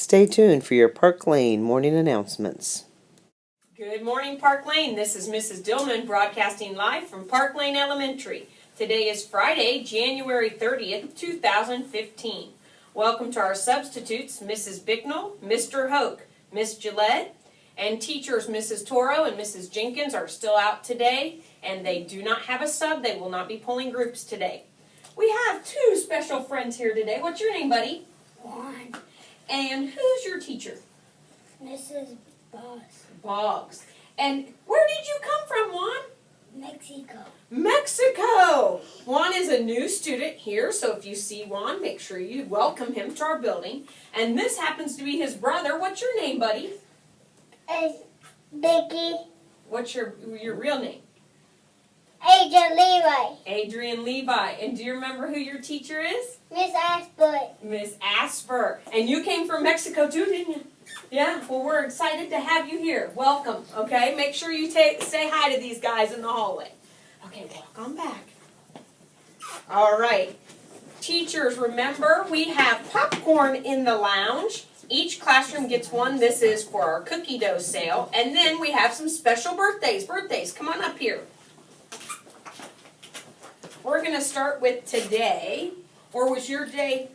Stay tuned for your Park Lane morning announcements. Good morning, Park Lane. This is Mrs. Dillman broadcasting live from Park Lane Elementary. Today is Friday, January 30th, 2015. Welcome to our substitutes, Mrs. Bicknell, Mr. Hoke, Miss Gillette, and teachers Mrs. Toro and Mrs. Jenkins are still out today, and they do not have a sub. They will not be pulling groups today. We have two special friends here today. What's your name, buddy? Juan. And who's your teacher? Mrs. Boggs. And where did you come from, Juan? Mexico. Mexico! Juan is a new student here, so if you see Juan, make sure you welcome him to our building. And this happens to be his brother. What's your name, buddy? It's Vicky. What's your real name? Adrian Levi. Adrian Levi. And do you remember who your teacher is? Miss Asper. Miss Asper. And you came from Mexico too, didn't you? Yeah, well, we're excited to have you here. Welcome, okay? Make sure you say hi to these guys in the hallway. Okay, walk on back. All right. Teachers, remember, we have popcorn in the lounge. Each classroom gets one. This is for our cookie dough sale. And then we have some special birthdays. Birthdays, come on up here. We're going to start with today. Or was your day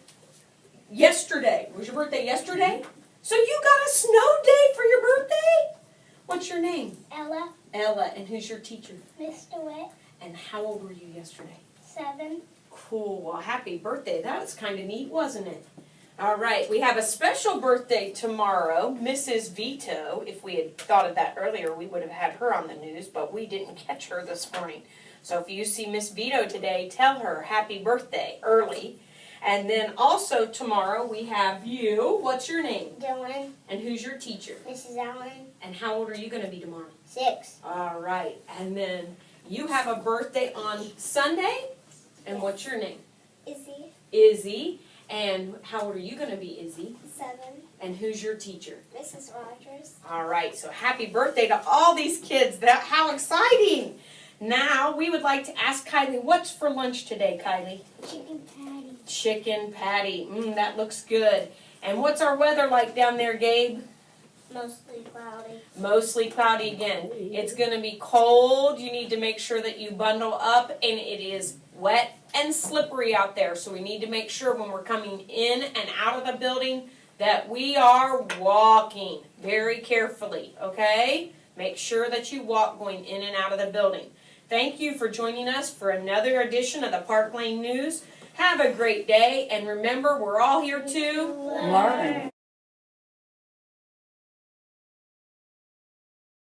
yesterday? Was your birthday yesterday? So you got a snow day for your birthday? What's your name? Ella. Ella. And who's your teacher? Mr. Witt. And how old were you yesterday? 7. Cool. Well, happy birthday. That was kind of neat, wasn't it? All right. We have a special birthday tomorrow. Mrs. Vito. If we had thought of that earlier, we would have had her on the news, but we didn't catch her this morning. So if you see Miss Vito today, tell her happy birthday early. And then also tomorrow we have you. What's your name? Dylan. And who's your teacher? Mrs. Allen. And how old are you going to be tomorrow? 6. All right. And then you have a birthday on Sunday. And what's your name? Izzy. Izzy. And how old are you going to be, Izzy? 7. And who's your teacher? Mrs. Rogers. All right. So happy birthday to all these kids. How exciting. Now we would like to ask Kylie, what's for lunch today, Kylie? Chicken patty. Chicken patty. That looks good. And what's our weather like down there, Gabe? Mostly cloudy. Mostly cloudy again. It's going to be cold. You need to make sure that you bundle up, and it is wet and slippery out there. So we need to make sure when we're coming in and out of the building that we are walking very carefully, okay? Make sure that you walk going in and out of the building. Thank you for joining us for another edition of the Park Lane News. Have a great day, and remember, we're all here to Learn.